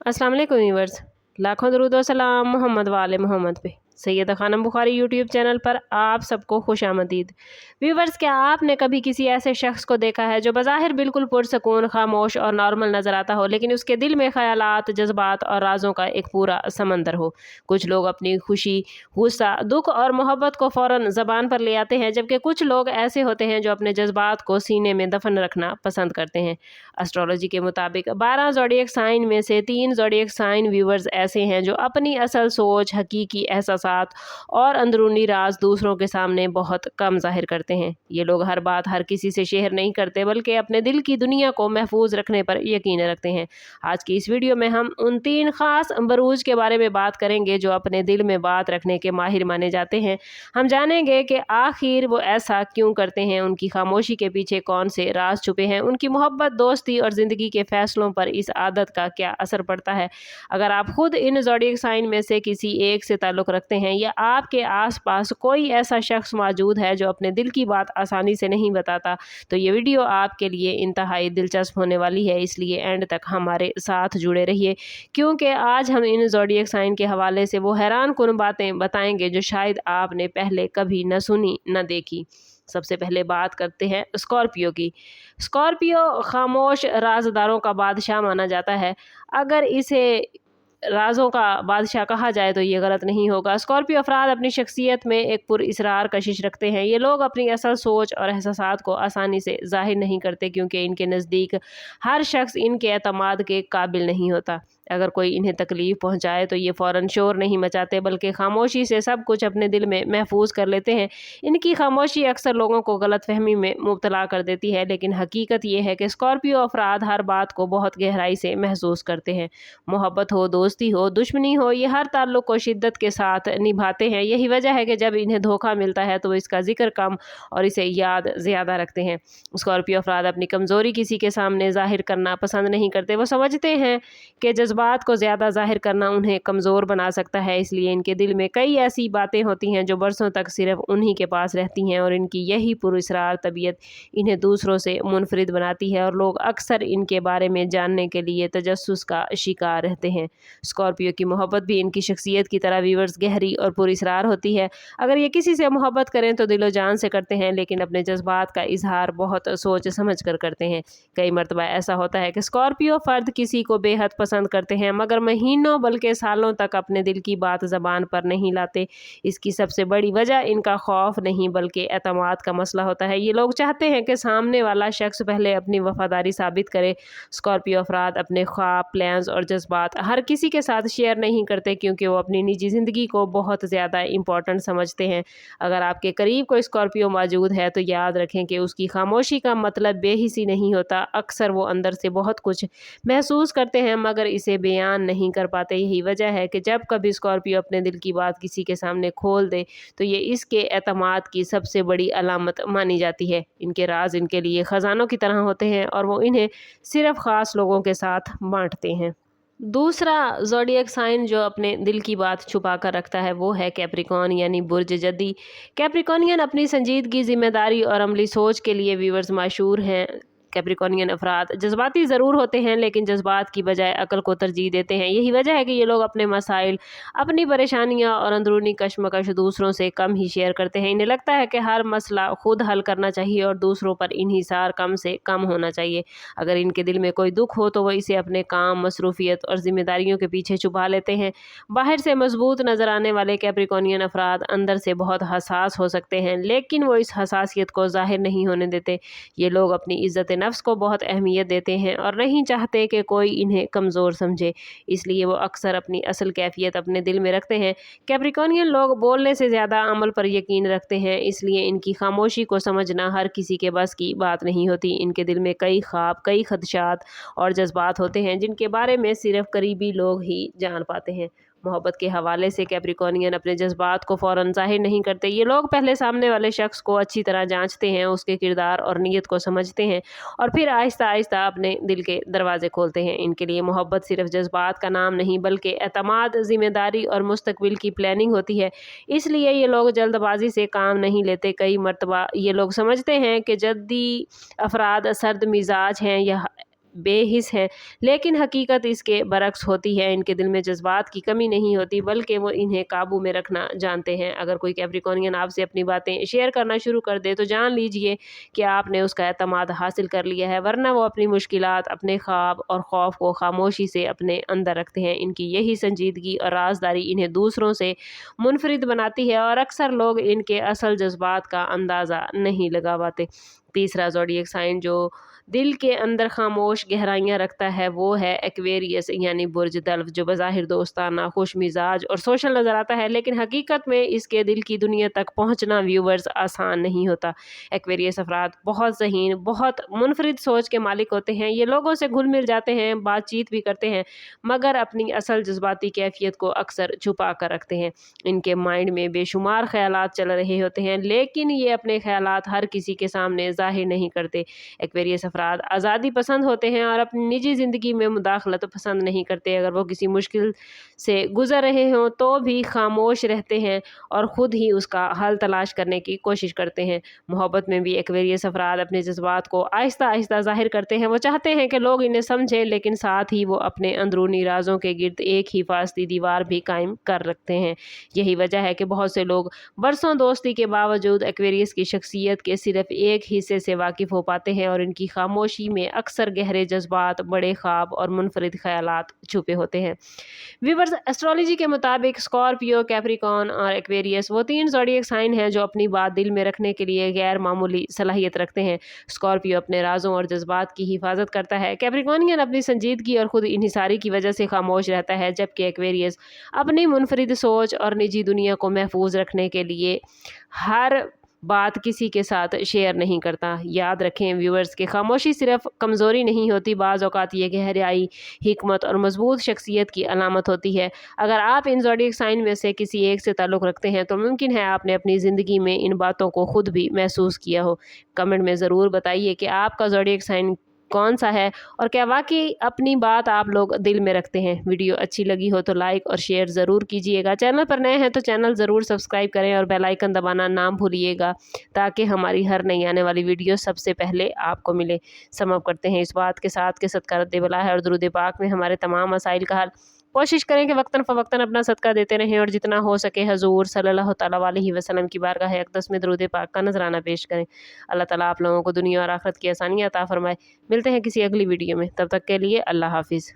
अस्सलाम वालेकुम व्यूअर्स, लाखों दरूद व सलाम मोहम्मद वाले मोहम्मद पे। सैयदा खानम बुखारी यूट्यूब चैनल पर आप सबको खुशामदीद। व्यूअर्स, क्या आपने कभी किसी ऐसे शख्स को देखा है जो बज़ाहिर बिल्कुल पुरसकून, खामोश और नॉर्मल नज़र आता हो, लेकिन उसके दिल में ख़यालात, जज्बात और राज़ों का एक पूरा समंदर हो? कुछ लोग अपनी खुशी, गुस्सा, दुख और मोहब्बत को फ़ौरन ज़बान पर ले आते हैं, जबकि कुछ लोग ऐसे होते हैं जो अपने जज्बात को सीने में दफन रखना पसंद करते हैं। एस्ट्रोलॉजी के मुताबिक 12 ज़ोडिएक साइन में से 3 ज़ोडिएक साइन व्यूअर्स ऐसे हैं जो अपनी असल सोच, हकीकी एहसासात और अंदरूनी राज दूसरों के सामने बहुत कम जाहिर करते हैं। ये लोग हर बात हर किसी से शेयर नहीं करते, बल्कि अपने दिल की दुनिया को महफूज रखने पर यकीन रखते हैं। आज की इस वीडियो में हम उन 3 खास बरूज के बारे में बात करेंगे जो अपने दिल में बात रखने के माहिर माने जाते हैं। हम जानेंगे कि आखिर वो ऐसा क्यों करते हैं, उनकी खामोशी के पीछे कौन से राज छुपे हैं, उनकी मोहब्बत, दोस्ती और ज़िंदगी के फैसलों पर इस आदत का क्या असर पड़ता है। अगर आप खुद इन ज़ोडिएक साइन में से किसी एक से ताल्लुक़ रखते हैं या आपके आसपास कोई ऐसा शख्स मौजूद है जो अपने दिल की बात आसानी से नहीं बताता, तो ये वीडियो आपके लिए इंतहाई दिलचस्प होने वाली है। इसलिए एंड तक हमारे साथ जुड़े रहिए, क्योंकि आज हम इन ज़ोडिएक साइन के हवाले से वो हैरान कुन बातें बताएंगे जो शायद आपने पहले कभी न सुनी न देखी। सबसे पहले बात करते हैं स्कॉर्पियो की। स्कॉर्पियो खामोश राजदारों का बादशाह माना जाता है। अगर इसे राज़ों का बादशाह कहा जाए तो ये गलत नहीं होगा। स्कॉर्पियो अफराद अपनी शख्सियत में एक पुरअसरार कशिश रखते हैं। ये लोग अपनी असल सोच और एहसासात को आसानी से ज़ाहिर नहीं करते, क्योंकि इनके नज़दीक हर शख्स इनके एतमाद के काबिल नहीं होता। अगर कोई इन्हें तकलीफ़ पहुंचाए तो ये फ़ौरन शोर नहीं मचाते, बल्कि खामोशी से सब कुछ अपने दिल में महफूज कर लेते हैं। इनकी खामोशी अक्सर लोगों को गलतफहमी में मुब्तला कर देती है, लेकिन हकीकत ये है कि स्कॉर्पियो अफराद हर बात को बहुत गहराई से महसूस करते हैं। मोहब्बत हो, दोस्ती हो, दुश्मनी हो, ये हर ताल्लुक़ को शिद्दत के साथ निभाते हैं। यही वजह है कि जब इन्हें धोखा मिलता है तो इसका जिक्र कम और इसे याद ज़्यादा रखते हैं। स्कॉर्पियो अफराद अपनी कमज़ोरी किसी के सामने ज़ाहिर करना पसंद नहीं करते। वो समझते हैं कि जज्बात को ज़्यादा ज़ाहिर करना उन्हें कमज़ोर बना सकता है, इसलिए इनके दिल में कई ऐसी बातें होती हैं जो बरसों तक सिर्फ उन्हीं के पास रहती हैं, और इनकी यही पुरअसरार तबीयत इन्हें दूसरों से मुनफरिद बनाती है, और लोग अक्सर इनके बारे में जानने के लिए तजस्सुस का शिकार रहते हैं। स्कॉर्पियो की मोहब्बत भी इनकी शख्सियत की तरह व्यूअर्स गहरी और पुरअसरार होती है। अगर ये किसी से मोहब्बत करें तो दिलो जान से करते हैं, लेकिन अपने जज्बात का इजहार बहुत सोच समझ कर करते हैं। कई मरतबा ऐसा होता है कि स्कॉर्पियो फ़र्द किसी को बेहद पसंद करते हैं, मगर महीनों बल्कि सालों तक अपने दिल की बात ज़बान पर नहीं लाते। इसकी सबसे बड़ी वजह इनका खौफ नहीं बल्कि एतमाद का मसला होता है। ये लोग चाहते हैं कि सामने वाला शख्स पहले अपनी वफादारी साबित करे। स्कॉर्पियो अफराद अपने ख्वाब, प्लान्स और जज्बात हर किसी के साथ शेयर नहीं करते, क्योंकि वो अपनी निजी ज़िंदगी को बहुत ज़्यादा इम्पोर्टेंट समझते हैं। अगर आपके करीब कोई स्कॉर्पियो मौजूद है तो याद रखें कि उसकी खामोशी का मतलब बेहिसी नहीं होता। अक्सर वो अंदर से बहुत कुछ महसूस करते हैं, मगर इसे बयान नहीं कर पाते। यही वजह है कि जब कभी स्कॉर्पियो अपने दिल की बात किसी के सामने खोल दे तो ये इसके एतमाद की सबसे बड़ी अलामत मानी जाती है। इनके राज इनके लिए ख़जानों की तरह होते हैं, और वो इन्हें सिर्फ ख़ास लोगों के साथ बांटते हैं। दूसरा ज़ोडिएक साइन जो अपने दिल की बात छुपा कर रखता है वो है कैप्रिकॉर्न, यानी बुर्ज जद्दी। कैप्रिकॉर्नियन अपनी संजीदगी, जिम्मेदारी और अमली सोच के लिए व्यूअर्स मशहूर हैं। कैप्रिकॉर्नियन अफराद जज्बाती ज़रूर होते हैं, लेकिन जज्बात की बजाय अकल को तरजीह देते हैं। यही वजह है कि ये लोग अपने मसाइल, अपनी परेशानियां और अंदरूनी कश्मकश दूसरों से कम ही शेयर करते हैं। इन्हें लगता है कि हर मसला खुद हल करना चाहिए और दूसरों पर इन्हिसार कम से कम होना चाहिए। अगर इनके दिल में कोई दुख हो तो वो इसे अपने काम, मसरूफियत और जिम्मेदारियों के पीछे छुपा लेते हैं। बाहर से मजबूत नजर आने वाले कैप्रिकॉर्नियन अफराद अंदर से बहुत हसास हो सकते हैं, लेकिन वो इस हसासियत को जाहिर नहीं होने देते। ये लोग अपनी इज्जत नफ्स को बहुत अहमियत देते हैं और नहीं चाहते कि कोई इन्हें कमज़ोर समझे, इसलिए वो अक्सर अपनी असल कैफियत अपने दिल में रखते हैं। कैप्रिकॉर्नियन लोग बोलने से ज़्यादा अमल पर यकीन रखते हैं, इसलिए इनकी खामोशी को समझना हर किसी के बस की बात नहीं होती। इनके दिल में कई ख्वाब, कई खदशात और जज्बात होते हैं जिनके बारे में सिर्फ करीबी लोग ही जान पाते हैं। मोहब्बत के हवाले से कैप्रिकॉर्नियन अपने जज्बात को फ़ौरन ज़ाहिर नहीं करते। ये लोग पहले सामने वाले शख्स को अच्छी तरह जांचते हैं, उसके किरदार और नीयत को समझते हैं, और फिर आहिस्ता आहिस्ता अपने दिल के दरवाजे खोलते हैं। इनके लिए मोहब्बत सिर्फ जज्बात का नाम नहीं बल्कि एतमाद, ज़िम्मेदारी और मुस्तकबिल की प्लानिंग होती है। इसलिए ये लोग जल्दबाजी से काम नहीं लेते। कई मरतबा ये लोग समझते हैं कि जद्दी अफराद सर्द मिजाज हैं या بے حس ہیں، لیکن حقیقت اس کے برعکس ہوتی ہے۔ ان کے دل میں جذبات کی کمی نہیں ہوتی بلکہ وہ انہیں قابو میں رکھنا جانتے ہیں۔ اگر کوئی کیپریکونین آپ سے اپنی باتیں شیئر کرنا شروع کر دے تو جان لیجئے کہ آپ نے اس کا اعتماد حاصل کر لیا ہے، ورنہ وہ اپنی مشکلات، اپنے خواب اور خوف کو خاموشی سے اپنے اندر رکھتے ہیں۔ ان کی یہی سنجیدگی اور رازداری انہیں دوسروں سے منفرد بناتی ہے اور اکثر لوگ ان کے اصل جذبات کا اندازہ نہیں لگا پاتے۔ تیسرا زوڈیک سائن جو دل کے اندر خاموش گہرائیاں رکھتا ہے وہ ہے ایکویریس یعنی برج دلو، جو بظاہر دوستانہ، خوش مزاج اور سوشل نظر آتا ہے، لیکن حقیقت میں اس کے دل کی دنیا تک پہنچنا ویورز آسان نہیں ہوتا۔ ایکویریس افراد بہت ذہین، بہت منفرد سوچ کے مالک ہوتے ہیں۔ یہ لوگوں سے گھل مل جاتے ہیں، بات چیت بھی کرتے ہیں، مگر اپنی اصل جذباتی کیفیت کو اکثر چھپا کر رکھتے ہیں۔ ان کے مائنڈ میں بے شمار خیالات چل رہے ہوتے ہیں، لیکن یہ اپنے خیالات ہر کسی کے سامنے ظاہر نہیں کرتے۔ ایکویریس افراد آزادی پسند ہوتے ہیں اور اپنی نجی زندگی میں مداخلت پسند نہیں کرتے۔ اگر وہ کسی مشکل سے گزر رہے ہوں تو بھی خاموش رہتے ہیں اور خود ہی اس کا حل تلاش کرنے کی کوشش کرتے ہیں۔ محبت میں بھی ایکویریس افراد اپنے جذبات کو آہستہ آہستہ ظاہر کرتے ہیں۔ وہ چاہتے ہیں کہ لوگ انہیں سمجھیں، لیکن ساتھ ہی وہ اپنے اندرونی رازوں کے گرد ایک حفاظتی دیوار بھی قائم کر رکھتے ہیں۔ یہی وجہ ہے کہ بہت سے لوگ برسوں دوستی کے باوجود ایکویریس کی شخصیت کے صرف ایک حصے سے واقف ہو پاتے ہیں، اور ان کی خاموشی میں اکثر گہرے جذبات، بڑے خواب اور منفرد خیالات چھپے ہوتے ہیں۔ ویورز، ایسٹرولوجی کے مطابق اسکارپیو، کیپریکون اور ایکویریس وہ 3 زوڈیک سائن ہیں جو اپنی بات دل میں رکھنے کے لیے غیر معمولی صلاحیت رکھتے ہیں۔ اسکارپیو اپنے رازوں اور جذبات کی حفاظت کرتا ہے، کیپریکونین اپنی سنجیدگی اور خود انحصاری کی وجہ سے خاموش رہتا ہے، جبکہ ایکویریس اپنی منفرد سوچ اور نجی دنیا کو محفوظ رکھنے کے لیے ہر بات کسی کے ساتھ شیئر نہیں کرتا۔ یاد رکھیں ویورز کہ خاموشی صرف کمزوری نہیں ہوتی، بعض اوقات یہ گہرائی، حکمت اور مضبوط شخصیت کی علامت ہوتی ہے۔ اگر آپ ان زوڈیک سائن میں سے کسی ایک سے تعلق رکھتے ہیں تو ممکن ہے آپ نے اپنی زندگی میں ان باتوں کو خود بھی محسوس کیا ہو۔ کمنٹ میں ضرور بتائیے کہ آپ کا زوڈیک سائن کون سا ہے اور کیا واقعی اپنی بات آپ لوگ دل میں رکھتے ہیں۔ ویڈیو اچھی لگی ہو تو لائک اور شیئر ضرور کیجیے گا۔ چینل پر نئے ہیں تو چینل ضرور سبسکرائب کریں اور بیل آئیکن دبانا نہ بھولیے گا تاکہ ہماری ہر نئی آنے والی ویڈیو سب سے پہلے آپ کو ملے۔ سم اپ کرتے ہیں اس بات کے ساتھ کہ صدقہ رد بلا ہے اور درود پاک میں ہمارے تمام مسائل کا حل۔ کوشش کریں کہ وقتاً فوقتاً اپنا صدقہ دیتے رہیں اور جتنا ہو سکے حضور صلی اللہ تعالیٰ علیہ وسلم کی بارگاہ اقدس میں درود پاک کا نذرانہ پیش کریں۔ اللہ تعالیٰ آپ لوگوں کو دنیا اور آخرت کی آسانیاں عطا فرمائے۔ ملتے ہیں کسی اگلی ویڈیو میں، تب تک کے لیے اللہ حافظ۔